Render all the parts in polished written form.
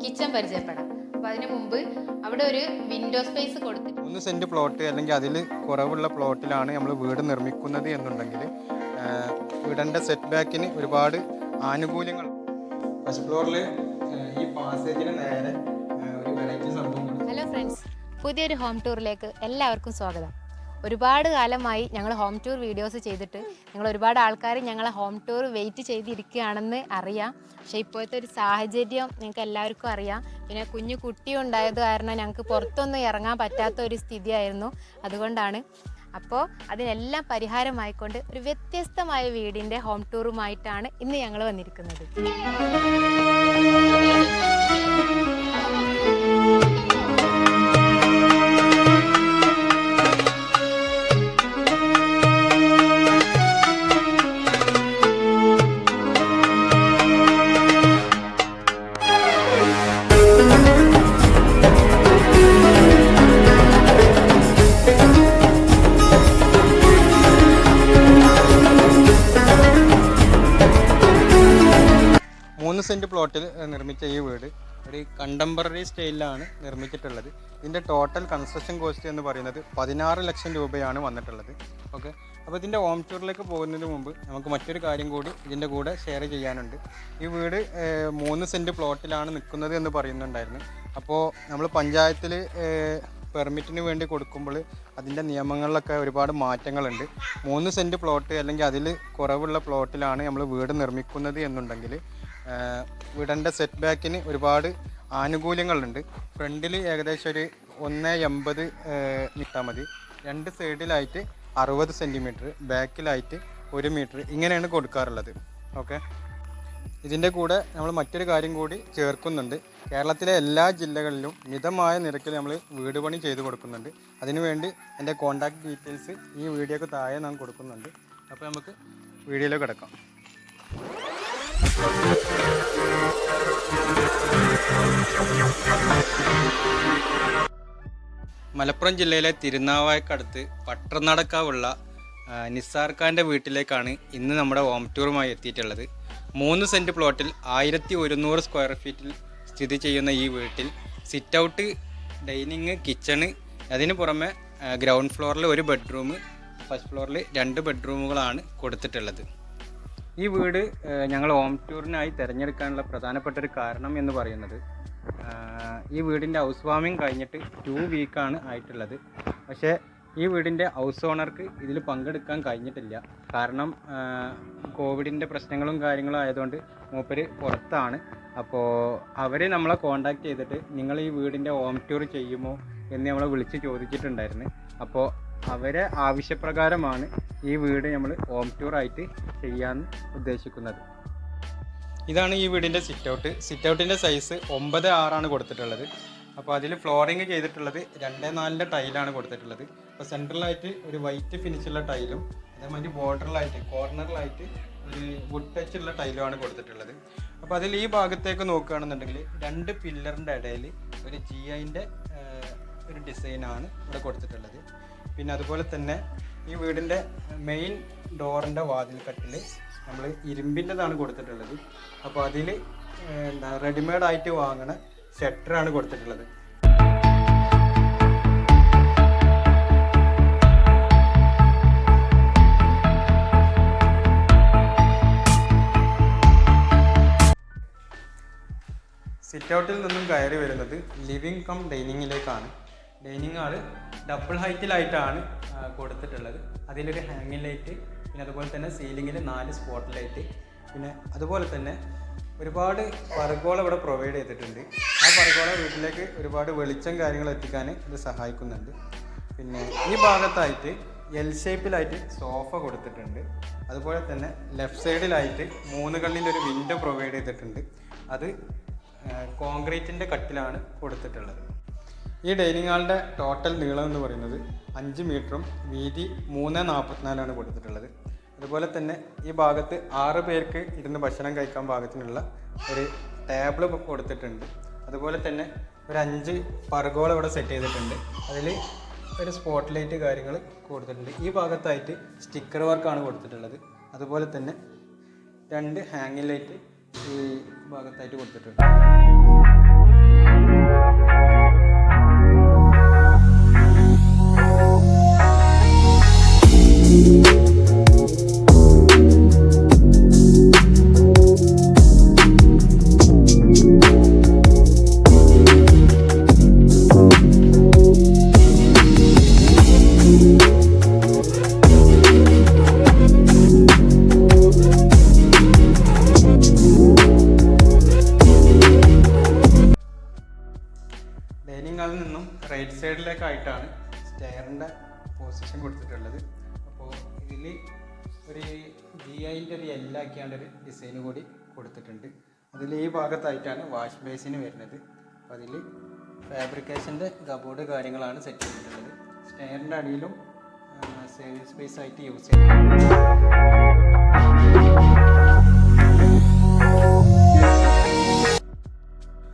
Kitchen പരിചയപ്പെടാം. അപ്പോൾ അതിന് മുമ്പ് അവിടെ ഒരു വിൻഡോ സ്പേസ് കൊടുത്തിട്ട് 3 സെൻറ്റ് പ്ലോട്ട് അല്ലെങ്കിൽ അതിൽ കുറവുള്ള പ്ലോട്ടിലാണ് നമ്മൾ വീട് നിർമ്മിക്കുന്നത് എന്നുണ്ടെങ്കിൽ വീടിൻ്റെ സെറ്റ് ബാക്കിന് ഒരുപാട് ആനുകൂല്യങ്ങൾ. ഫസ്റ്റ് ഫ്ലോറിൽ ഈ പാസേജിന് നേരെ ഒരു വെറൈറ്റി സംഭവം. ഹലോ ഫ്രണ്ട്സ്, പുതിയൊരു ഹോം ടൂറിലേക്ക് എല്ലാവർക്കും സ്വാഗതം. ഒരുപാട് കാലമായി ഞങ്ങൾ ഹോം ടൂർ വീഡിയോസ് ചെയ്തിട്ട് നിങ്ങൾ ഒരുപാട് ആൾക്കാർ ഞങ്ങളെ ഹോം ടൂർ വെയിറ്റ് ചെയ്തിരിക്കുകയാണെന്ന് അറിയാം. പക്ഷേ ഇപ്പോഴത്തെ ഒരു സാഹചര്യം നിങ്ങൾക്ക് എല്ലാവർക്കും അറിയാം. പിന്നെ കുഞ്ഞു കുട്ടി ഉണ്ടായത് കാരണം ഞങ്ങൾക്ക് പുറത്തൊന്നും ഇറങ്ങാൻ പറ്റാത്ത ഒരു സ്ഥിതിയായിരുന്നു. അതുകൊണ്ടാണ് അപ്പോൾ അതിനെല്ലാം പരിഹാരമായിക്കൊണ്ട് ഒരു വ്യത്യസ്തമായ വീടിൻ്റെ ഹോം ടൂറുമായിട്ടാണ് ഇന്ന് ഞങ്ങൾ വന്നിരിക്കുന്നത്. 3 സെൻറ്റ് പ്ലോട്ടിൽ നിർമ്മിച്ച ഈ വീട് ഒരു കണ്ടംപററി സ്റ്റൈലിലാണ് നിർമ്മിച്ചിട്ടുള്ളത്. ഇതിൻ്റെ ടോട്ടൽ കൺസ്ട്രക്ഷൻ കോസ്റ്റ് എന്ന് പറയുന്നത് 16 ലക്ഷം രൂപയാണ് വന്നിട്ടുള്ളത്. ഓക്കെ, അപ്പോൾ ഇതിൻ്റെ ഹോം ടൂറിലേക്ക് പോകുന്നതിന് മുമ്പ് നമുക്ക് മറ്റൊരു കാര്യം കൂടി ഇതിൻ്റെ കൂടെ ഷെയർ ചെയ്യാനുണ്ട്. ഈ വീട് 3 സെൻറ്റ് പ്ലോട്ടിലാണ് നിൽക്കുന്നത് എന്ന് പറയുന്നുണ്ടായിരുന്നു. അപ്പോൾ നമ്മൾ പഞ്ചായത്തിൽ പെർമിറ്റിന് വേണ്ടി കൊടുക്കുമ്പോൾ അതിൻ്റെ നിയമങ്ങളിലൊക്കെ ഒരുപാട് മാറ്റങ്ങളുണ്ട്. 3 സെൻറ്റ് പ്ലോട്ട് അല്ലെങ്കിൽ അതിൽ കുറവുള്ള പ്ലോട്ടിലാണ് നമ്മൾ വീട് നിർമ്മിക്കുന്നത് എന്നുണ്ടെങ്കിൽ വീടിൻ്റെ സെറ്റ് ബാക്കിന് ഒരുപാട് ആനുകൂല്യങ്ങളുണ്ട്. ഫ്രണ്ടിൽ ഏകദേശം ഒരു 1.80 ഇട്ടാൽ മതി. 2 സൈഡിലായിട്ട് 60 സെൻറ്റിമീറ്റർ, ബാക്കിലായിട്ട് 1 മീറ്റർ, ഇങ്ങനെയാണ് കൊടുക്കാറുള്ളത്. ഓക്കെ, ഇതിൻ്റെ കൂടെ നമ്മൾ മറ്റൊരു കാര്യം കൂടി ചേർക്കുന്നുണ്ട്. കേരളത്തിലെ എല്ലാ ജില്ലകളിലും മിതമായ നിരക്കിൽ നമ്മൾ വീട് പണി ചെയ്ത് കൊടുക്കുന്നുണ്ട്. അതിനുവേണ്ടി എൻ്റെ കോൺടാക്ട് ഡീറ്റെയിൽസ് ഈ വീഡിയോക്ക് താഴെ നാം കൊടുക്കുന്നുണ്ട്. അപ്പോൾ നമുക്ക് വീഡിയോയിലേക്ക് കിടക്കാം. മലപ്പുറം ജില്ലയിലെ തിരുനാവായക്കടുത്ത് പട്ടർനടക്കാവുള്ള നിസാർ ഖാൻ്റെ വീട്ടിലേക്കാണ് ഇന്ന് നമ്മുടെ ഹോം ടൂറുമായി എത്തിയിട്ടുള്ളത്. 3 സെൻറ്റ് പ്ലോട്ടിൽ 1100 സ്ക്വയർ ഫീറ്റിൽ സ്ഥിതി ചെയ്യുന്ന ഈ വീട്ടിൽ സിറ്റ് ഔട്ട്, ഡൈനിങ്, കിച്ചണ്, അതിന് പുറമെ ഗ്രൗണ്ട് ഫ്ലോറിൽ 1 ബെഡ്റൂം, ഫസ്റ്റ് ഫ്ലോറിൽ 2 ബെഡ്റൂമുകളാണ് കൊടുത്തിട്ടുള്ളത്. ഈ വീട് ഞങ്ങൾ ഹോം ടൂറിനായി തിരഞ്ഞെടുക്കാനുള്ള പ്രധാനപ്പെട്ട ഒരു കാരണം എന്ന് പറയുന്നത്, ഈ വീടിൻ്റെ ഹൗസ് വാമിങ് കഴിഞ്ഞിട്ട് 2 വീക്കാണ് ആയിട്ടുള്ളത്. പക്ഷേ ഈ വീടിൻ്റെ ഹൗസ് ഓണർക്ക് ഇതിൽ പങ്കെടുക്കാൻ കഴിഞ്ഞിട്ടില്ല. കാരണം കോവിഡിൻ്റെ പ്രശ്നങ്ങളും കാര്യങ്ങളും ആയതുകൊണ്ട് മൂപ്പര് പുറത്താണ്. അപ്പോൾ അവർ നമ്മളെ കോണ്ടാക്ട് ചെയ്തിട്ട് നിങ്ങൾ ഈ വീടിൻ്റെ ഹോം ടൂർ ചെയ്യുമോ എന്ന് നമ്മളെ വിളിച്ച് ചോദിച്ചിട്ടുണ്ടായിരുന്നു. അപ്പോൾ അവരെ ആവശ്യപ്രകാരമാണ് ഈ വീട് നമ്മൾ ഹോം ടൂറായിട്ട് ചെയ്യാൻ ഉദ്ദേശിക്കുന്നത്. ഇതാണ് ഈ വീടിൻ്റെ സിറ്റ് ഔട്ട്. സിറ്റ് ഔട്ടിൻ്റെ സൈസ് 9.6 കൊടുത്തിട്ടുള്ളത്. അപ്പോൾ അതിൽ ഫ്ലോറിങ് ചെയ്തിട്ടുള്ളത് 2.4 ടൈലാണ് കൊടുത്തിട്ടുള്ളത്. അപ്പോൾ സെൻട്രലായിട്ട് ഒരു വൈറ്റ് ഫിനിഷുള്ള ടൈലും അതേമാതിരി ബോർഡറിലായിട്ട് കോർണറിലായിട്ട് ഒരു വുഡ് ടച്ചുള്ള ടൈലുമാണ് കൊടുത്തിട്ടുള്ളത്. അപ്പോൾ അതിൽ ഈ ഭാഗത്തേക്ക് നോക്കുകയാണെന്നുണ്ടെങ്കിൽ 2 പില്ലറിൻ്റെ ഇടയിൽ ഒരു GIൻ്റെ ഒരു ഡിസൈനാണ് ഇവിടെ കൊടുത്തിട്ടുള്ളത്. പിന്നെ അതുപോലെ തന്നെ ഈ വീടിൻ്റെ മെയിൻ ഡോറിൻ്റെ വാതിൽക്കട്ടിൽ നമ്മൾ ഇരുമ്പിൻ്റെതാണ് കൊടുത്തിട്ടുള്ളത്. അപ്പോൾ അതിൽ റെഡിമെയ്ഡായിട്ട് വാങ്ങണ ഷട്ടറാണ് കൊടുത്തിട്ടുള്ളത്. സിറ്റ് ഔട്ടിൽ നിന്നും കയറി വരുന്നത് ലിവിങ് കം ഡൈനിങ്ങിലേക്കാണ്. ഡൈനിങ് ഹാള് ഡബിൾ ഹൈറ്റിലായിട്ടാണ് കൊടുത്തിട്ടുള്ളത്. അതിലൊരു ഹാങ്ങിങ് ലൈറ്റ്, പിന്നെ അതുപോലെ തന്നെ സീലിങ്ങിൽ 4 സ്പോട്ട് ലൈറ്റ്, പിന്നെ അതുപോലെ തന്നെ ഒരുപാട് പർഗോള ഇവിടെ പ്രൊവൈഡ് ചെയ്തിട്ടുണ്ട്. ആ പർഗോള വീട്ടിലേക്ക് ഒരുപാട് വെളിച്ചം കാര്യങ്ങൾ എത്തിക്കാൻ ഇത് സഹായിക്കുന്നുണ്ട്. പിന്നെ ഈ ഭാഗത്തായിട്ട് L ഷേപ്പിലായിട്ട് സോഫ കൊടുത്തിട്ടുണ്ട്. അതുപോലെ തന്നെ ലെഫ്റ്റ് സൈഡിലായിട്ട് 3 കണ്ണിൻ്റെ ഒരു വിൻഡോ പ്രൊവൈഡ് ചെയ്തിട്ടുണ്ട്. അത് കോൺക്രീറ്റിൻ്റെ കട്ടിലാണ് കൊടുത്തിട്ടുള്ളത്. ഈ ഡൈനിങ് ഹാളിൻ്റെ ടോട്ടൽ നീളം എന്ന് പറയുന്നത് 5 മീറ്ററും വീതി 3.44 കൊടുത്തിട്ടുള്ളത്. അതുപോലെ തന്നെ ഈ ഭാഗത്ത് 6 പേർക്ക് ഇരുന്ന് ഭക്ഷണം കഴിക്കാൻ പാകത്തിനുള്ള ഒരു ടേബിൾ കൊടുത്തിട്ടുണ്ട്. അതുപോലെ തന്നെ ഒരു 5 പർഗോള ഇവിടെ സെറ്റ് ചെയ്തിട്ടുണ്ട്. അതിൽ ഒരു സ്പോട്ട് ലൈറ്റ് കാര്യങ്ങൾ കൊടുത്തിട്ടുണ്ട്. ഈ ഭാഗത്തായിട്ട് സ്റ്റിക്കർ വർക്കാണ് കൊടുത്തിട്ടുള്ളത്. അതുപോലെ തന്നെ 2 ഹാങ്ങിങ് ലൈറ്റ് ഈ ഭാഗത്തായിട്ട് കൊടുത്തിട്ടുണ്ട്. സെൻട്രലിൽ നിന്നും റൈറ്റ് സൈഡിലേക്കായിട്ടാണ് സ്റ്റെയറിൻ്റെ പൊസിഷൻ കൊടുത്തിട്ടുള്ളത്. അപ്പോൾ ഇതിൽ ഒരു GIൻ്റെ ഒരു എല്ലാക്കിയാണ്ടൊരു ഡിസൈൻ കൂടി കൊടുത്തിട്ടുണ്ട്. അതിൽ ഈ ഭാഗത്തായിട്ടാണ് വാഷ് ബേസിന് വരുന്നത്. അപ്പോൾ അതിൽ ഫാബ്രിക്കേഷൻ്റെ കബോർഡ് കാര്യങ്ങളാണ് സെറ്റ് ചെയ്തിട്ടുള്ളത്. സ്റ്റെയറിൻ്റെ അടിയിലും സേവിങ് സ്പേസ് ആയിട്ട് യൂസ് ചെയ്യുന്നത്.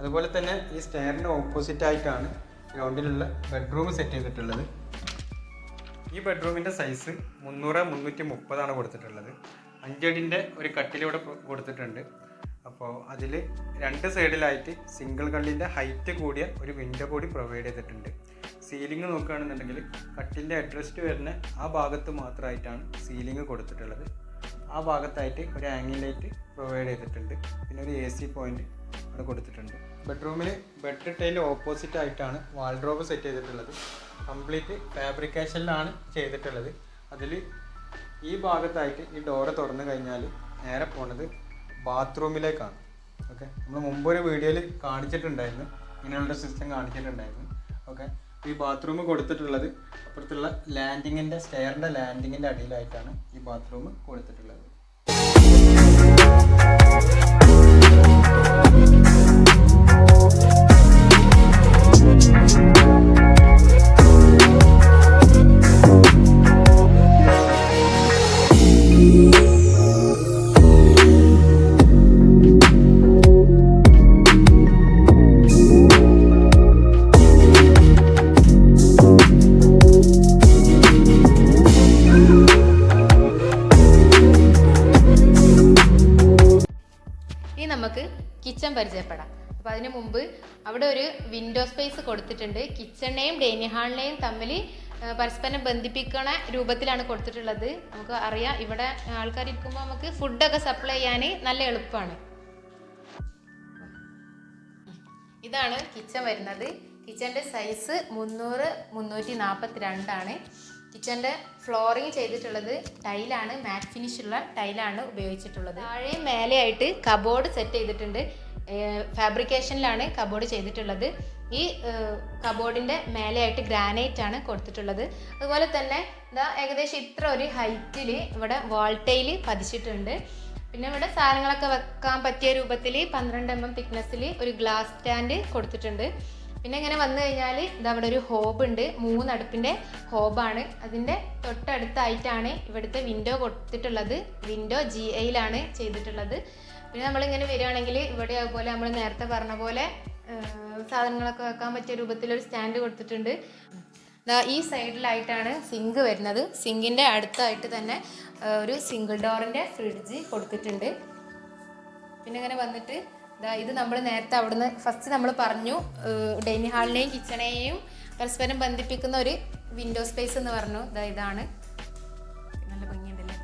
അതുപോലെ തന്നെ ഈ സ്റ്റെയറിൻ്റെ ഓപ്പോസിറ്റ് ആയിട്ടാണ് ഗ്രൗണ്ടിലുള്ള ബെഡ്റൂം സെറ്റ് ചെയ്തിട്ടുള്ളത്. ഈ ബെഡ്റൂമിൻ്റെ സൈസ് 300-330 കൊടുത്തിട്ടുള്ളത്. 5 അടിൻ്റെ ഒരു കട്ടിലിവിടെ കൊടുത്തിട്ടുണ്ട്. അപ്പോൾ അതിൽ 2 സൈഡിലായിട്ട് സിംഗിൾ കള്ളിൻ്റെ ഹൈറ്റ് കൂടിയ ഒരു വിൻഡോ കൂടി പ്രൊവൈഡ് ചെയ്തിട്ടുണ്ട്. സീലിംഗ് നോക്കുകയാണെന്നുണ്ടെങ്കിൽ കട്ടിലിൻ്റെ അഡ്രസ്റ്റ് വരുന്ന ആ ഭാഗത്ത് മാത്രമായിട്ടാണ് സീലിംഗ് കൊടുത്തിട്ടുള്ളത്. ആ ഭാഗത്തായിട്ട് ഒരു ആംഗിൾ ലൈറ്റ് പ്രൊവൈഡ് ചെയ്തിട്ടുണ്ട്. പിന്നെ ഒരു AC പോയിന്റ് അവിടെ കൊടുത്തിട്ടുണ്ട്. ബെഡ്റൂമിൽ ബെഡ് ടൈൽ ഓപ്പോസിറ്റ് ആയിട്ടാണ് വാൾഡ്രോബ് സെറ്റ് ചെയ്തിട്ടുള്ളത്. കംപ്ലീറ്റ് ഫാബ്രിക്കേഷനിലാണ് ചെയ്തിട്ടുള്ളത്. അതിൽ ഈ ഭാഗത്തായിട്ട് ഈ ഡോറ് തുറന്നു കഴിഞ്ഞാൽ നേരെ പോണത് ബാത്റൂമിലേക്കാണ്. ഓക്കെ, നമ്മൾ മുമ്പൊരു വീഡിയോയിൽ കാണിച്ചിട്ടുണ്ടായിരുന്നു, ഇങ്ങനെയുള്ള സിസ്റ്റം കാണിച്ചിട്ടുണ്ടായിരുന്നു. ഓക്കെ, ഈ ബാത്റൂം കൊടുത്തിട്ടുള്ളത് അപ്പുറത്തുള്ള ലാൻഡിങ്ങിൻ്റെ സ്റ്റെയറിൻ്റെ ലാൻഡിങ്ങിൻ്റെ അടിയിലായിട്ടാണ് ഈ ബാത്റൂം കൊടുത്തിട്ടുള്ളത്. നമുക്ക് കിച്ചൺ പരിചയപ്പെടാം. അപ്പോൾ അതിന് മുമ്പ് അവിടെ ഒരു വിൻഡോ സ്പേസ് കൊടുത്തിട്ടുണ്ട്. കിച്ചണിനെയും ഡൈനിങ് ഹാളിനെയും തമ്മിൽ പരസ്പരം ബന്ധിപ്പിക്കണ രൂപത്തിലാണ് കൊടുത്തിട്ടുള്ളത്. നമുക്ക് അറിയാം, ഇവിടെ ആൾക്കാർ ഇരിക്കുമ്പോൾ നമുക്ക് ഫുഡൊക്കെ സപ്ലൈ ചെയ്യാൻ നല്ല എളുപ്പമാണ്. ഇതാണ് കിച്ചൺ വരുന്നത്. കിച്ചൻ്റെ സൈസ് 300-342 കിച്ചൻ്റെ ഫ്ലോറിങ് ചെയ്തിട്ടുള്ളത് ടൈലാണ്, മാറ്റ് ഫിനിഷ് ഉള്ള ടൈലാണ് ഉപയോഗിച്ചിട്ടുള്ളത്. താഴെയും മേലെയായിട്ട് കബോർഡ് സെറ്റ് ചെയ്തിട്ടുണ്ട്. ഫാബ്രിക്കേഷനിലാണ് കബോർഡ് ചെയ്തിട്ടുള്ളത്. ഈ കബോർഡിൻ്റെ മേലെയായിട്ട് ഗ്രാനൈറ്റ് ആണ് കൊടുത്തിട്ടുള്ളത്. അതുപോലെ തന്നെ ഏകദേശം ഇത്ര ഒരു ഹൈറ്റിൽ ഇവിടെ വാൾ ടൈല് പതിച്ചിട്ടുണ്ട്. പിന്നെ ഇവിടെ സാധനങ്ങളൊക്കെ വെക്കാൻ പറ്റിയ രൂപത്തിൽ 12 mm തിക്നെസ്സിൽ ഒരു ഗ്ലാസ് സ്റ്റാൻഡ് കൊടുത്തിട്ടുണ്ട്. പിന്നെ ഇങ്ങനെ വന്നു കഴിഞ്ഞാൽ ഇതവിടെ ഒരു ഹോബ് ഉണ്ട്. 3 അടുപ്പിൻ്റെ ഹോബാണ്. അതിൻ്റെ തൊട്ടടുത്തായിട്ടാണ് ഇവിടുത്തെ വിൻഡോ കൊടുത്തിട്ടുള്ളത്. വിൻഡോ GIയിലാണ് ചെയ്തിട്ടുള്ളത്. പിന്നെ നമ്മളിങ്ങനെ വരികയാണെങ്കിൽ ഇവിടെ അതുപോലെ നമ്മൾ നേരത്തെ പറഞ്ഞ പോലെ സാധനങ്ങളൊക്കെ വെക്കാൻ പറ്റിയ രൂപത്തിലൊരു സ്റ്റാൻഡ് കൊടുത്തിട്ടുണ്ട്. ഈ സൈഡിലായിട്ടാണ് സിങ്ക് വരുന്നത്. സിങ്കിൻ്റെ അടുത്തായിട്ട് തന്നെ ഒരു സിംഗിൾ ഡോറിൻ്റെ ഫ്രിഡ്ജ് കൊടുത്തിട്ടുണ്ട്. പിന്നെ ഇങ്ങനെ വന്നിട്ട് ഇത് നമ്മൾ നേരത്തെ അവിടുന്ന് ഫസ്റ്റ് നമ്മൾ പറഞ്ഞു, ഡൈനിങ് ഹാളിനെയും കിച്ചണെയും പരസ്പരം ബന്ധിപ്പിക്കുന്ന ഒരു വിൻഡോ സ്പേസ് എന്ന് പറഞ്ഞു. ഇതാണ് നല്ല ഭംഗിയുണ്ടല്ലേ.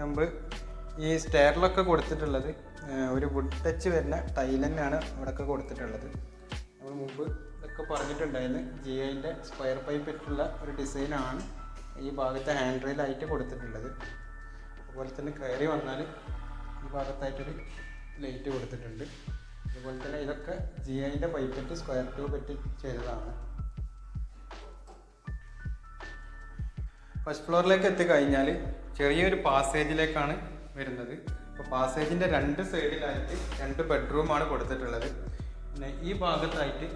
മുമ്പ് ഈ സ്റ്റെയറിലൊക്കെ കൊടുത്തിട്ടുള്ളത് ഒരു വുഡ് ടച്ച് വരുന്ന ടൈൽ തന്നെയാണ് ഇവിടെയൊക്കെ കൊടുത്തിട്ടുള്ളത്. നമ്മൾ മുമ്പ് ഇതൊക്കെ പറഞ്ഞിട്ടുണ്ടായിരുന്നു. GIൻ്റെ സ്ക്വയർ പൈപ്പ് ഇട്ടുള്ള ഒരു ഡിസൈനാണ് ഈ ഭാഗത്തെ ഹാൻഡ് റെയിലായിട്ട് കൊടുത്തിട്ടുള്ളത്. അതുപോലെ തന്നെ കയറി വന്നാൽ ഈ ഭാഗത്തായിട്ടൊരു ലൈറ്റ് കൊടുത്തിട്ടുണ്ട്. അതുപോലെ തന്നെ ഇതൊക്കെ GIൻ്റെ പൈപ്പിട്ട് സ്ക്വയർ ട്യൂബ് ഇട്ട് ചെയ്തതാണ്. ഫസ്റ്റ് ഫ്ലോറിലേക്ക് എത്തിക്കഴിഞ്ഞാൽ ചെറിയൊരു പാസേജിലേക്കാണ് വരുന്നത്. അപ്പോൾ പാസേജിൻ്റെ 2 സൈഡിലായിട്ട് 2 ബെഡ്റൂമാണ് കൊടുത്തിട്ടുള്ളത്. പിന്നെ ഈ ഭാഗത്തായിട്ട്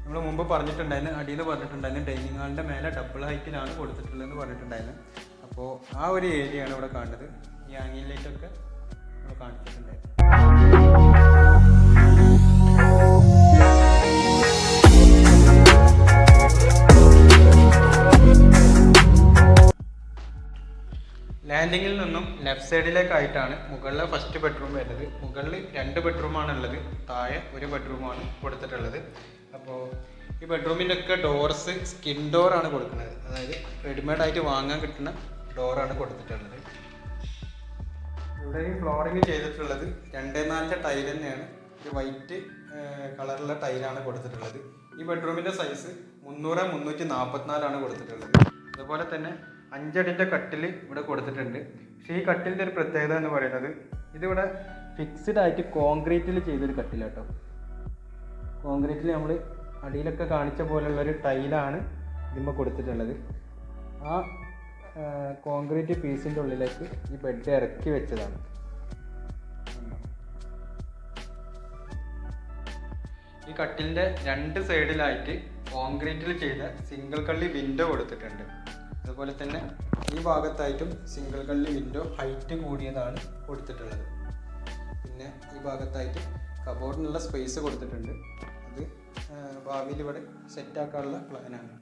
നമ്മൾ മുമ്പ് പറഞ്ഞിട്ടുണ്ടായിരുന്നു, അടിയിൽ പറഞ്ഞിട്ടുണ്ടായിരുന്നു, ഡൈനിങ് ഹാളിൻ്റെ മേലെ ഡബിൾ ഹൈറ്റിലാണ് കൊടുത്തിട്ടുള്ളതെന്ന് പറഞ്ഞിട്ടുണ്ടായിരുന്നു. അപ്പോൾ ആ ഒരു ഏരിയയാണ് ഇവിടെ കാണുന്നത്. ഈ ആംഗിൾ ലൈറ്റൊക്കെ നമ്മൾ കാണിച്ചിട്ടുണ്ടായിരുന്നു. ലാൻഡിങ്ങിൽ നിന്നും ലെഫ്റ്റ് സൈഡിലേക്കായിട്ടാണ് മുകളിലെ ഫസ്റ്റ് ബെഡ്റൂം വരുന്നത്. മുകളിൽ 2 ബെഡ്റൂമാണ് ഉള്ളത്, താഴെ 1 ബെഡ്റൂമാണ് കൊടുത്തിട്ടുള്ളത്. അപ്പോൾ ഈ ബെഡ്റൂമിൻ്റെ ഒക്കെ ഡോർസ് സ്കിൻ ഡോറാണ് കൊടുക്കുന്നത്. അതായത് റെഡിമെയ്ഡ് ആയിട്ട് വാങ്ങാൻ കിട്ടുന്ന ഡോറാണ് കൊടുത്തിട്ടുള്ളത്. ഇവിടെ ഈ ഫ്ലോറിങ് ചെയ്തിട്ടുള്ളത് 2x4 ടൈൽ തന്നെയാണ്. ഒരു വൈറ്റ് കളറുള്ള ടൈലാണ് കൊടുത്തിട്ടുള്ളത്. ഈ ബെഡ്റൂമിൻ്റെ സൈസ് 300x344 കൊടുത്തിട്ടുള്ളത്. അതുപോലെ തന്നെ 5 അടിൻ്റെ കട്ടിൽ ഇവിടെ കൊടുത്തിട്ടുണ്ട്. പക്ഷേ ഈ കട്ടിലിൻ്റെ ഒരു പ്രത്യേകത എന്ന് പറയുന്നത് ഇതിവിടെ ഫിക്സ്ഡ് ആയിട്ട് കോൺക്രീറ്റിൽ ചെയ്തൊരു കട്ടിലാട്ടോ. കോൺക്രീറ്റിൽ നമ്മൾ അടിയിലൊക്കെ കാണിച്ച പോലുള്ളൊരു ടൈലാണ് ഇതിന്മേൽ കൊടുത്തിട്ടുള്ളത്. ആ കോൺക്രീറ്റ് പീസിൻ്റെ ഉള്ളിലേക്ക് ഈ ബെഡ് ഇറക്കി വെച്ചതാണ്. ഈ കട്ടിലിൻ്റെ 2 സൈഡിലായിട്ട് കോൺക്രീറ്റിൽ ചെയ്ത സിംഗിൾ കള്ളി വിൻഡോ കൊടുത്തിട്ടുണ്ട്. അതുപോലെ തന്നെ ഈ ഭാഗത്തായിട്ടും സിംഗിൾ കള്ളി വിൻഡോ ഹൈറ്റ് കൂടിയതാണ് കൊടുത്തിട്ടുള്ളത്. പിന്നെ ഈ ഭാഗത്തായിട്ട് കബോർഡിനുള്ള സ്പേസ് കൊടുത്തിട്ടുണ്ട്. അത് ഭാവിയിൽ ഇവിടെ സെറ്റാക്കാനുള്ള പ്ലാനാണ്.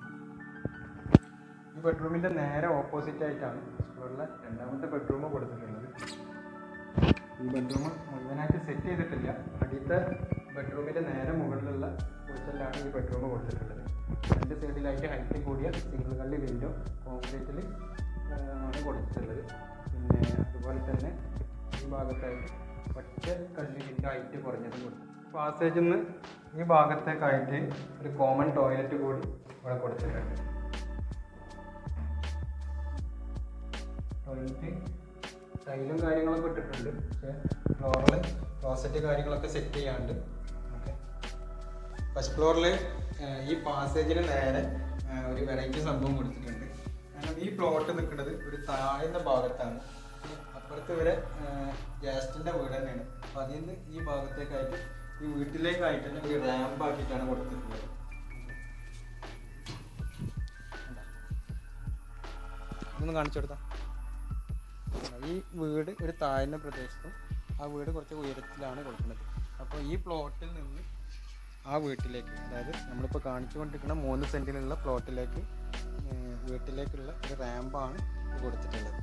ഈ ബെഡ്റൂമിൻ്റെ നേരെ ഓപ്പോസിറ്റ് ആയിട്ടാണ് സ്ക്വയറിലെ 2ാമത്തെ ബെഡ്റൂം കൊടുത്തിട്ടുള്ളത്. ഈ ബെഡ്റൂം മുഴുവനായിട്ട് സെറ്റ് ചെയ്തിട്ടില്ല. അടിയത്തെ ബെഡ്റൂമിൻ്റെ നേരെ മുകളിലുള്ള പോർഷനിലാണ് ഈ ബെഡ്റൂം കൊടുത്തിട്ടുള്ളത്. 2 സൈഡിലായിട്ട് ഹൈറ്റ് കൂടിയ സിംഗിൾ കള്ളി വിൻഡോ കോൺക്രീറ്റിൽ ആണ് കൊടുത്തിട്ടുള്ളത്. പിന്നെ അതുപോലെ തന്നെ ഈ ഭാഗത്തായിട്ട് ഒറ്റ കള്ളി വിൻഡോ ഹൈറ്റ് കുറഞ്ഞതും കൊടുത്തു. പാസേജിൽ നിന്ന് ഈ ഭാഗത്തേക്കായിട്ട് ഒരു കോമൺ ടോയ്ലറ്റ് കൂടി ഇവിടെ കൊടുത്തിട്ടുണ്ട്. ടോയ്ലറ്റ് ടൈലും കാര്യങ്ങളൊക്കെ ഇട്ടിട്ടുണ്ട്. പക്ഷേ ഫ്ലോറിൽ ക്ലോസറ്റ് കാര്യങ്ങളൊക്കെ സെറ്റ് ചെയ്യാണ്ട്. ഓക്കെ, ഫസ്റ്റ് ഫ്ലോറിൽ ഈ പാസേജിന് നേരെ ഒരു വെറൈറ്റി സംഭവം കൊടുത്തിട്ടുണ്ട്. കാരണം ഈ പ്ലോട്ട് നിൽക്കുന്നത് ഒരു താഴ്ന്ന ഭാഗത്താണ്. അപ്പുറത്ത് വരെ ഗ്യാസ്റ്റിൻ്റെ വീട് തന്നെയാണ്. അപ്പോൾ അതിൽ നിന്ന് ഈ ഭാഗത്തേക്കായിട്ട് ഈ വീട്ടിലേക്കായിട്ട് തന്നെ ഒരു റാമ്പ് ആക്കിയിട്ടാണ് കൊടുത്തിട്ടുള്ളത്. ഇതൊന്ന് കാണിച്ചു കൊടുത്താൽ ഈ വീട് ഒരു താഴ്ന്ന പ്രദേശത്തും ആ വീട് കുറച്ച് ഉയരത്തിലാണ് കൊടുക്കുന്നത്. അപ്പോൾ ഈ പ്ലോട്ടിൽ നിന്ന് ആ വീട്ടിലേക്ക്, അതായത് നമ്മളിപ്പോൾ കാണിച്ചുകൊണ്ടിരിക്കുന്ന 3 സെൻറ്റിലുള്ള പ്ലോട്ടിലേക്ക് വീട്ടിലേക്കുള്ള ഒരു റാമ്പാണ് കൊടുത്തിട്ടുള്ളത്.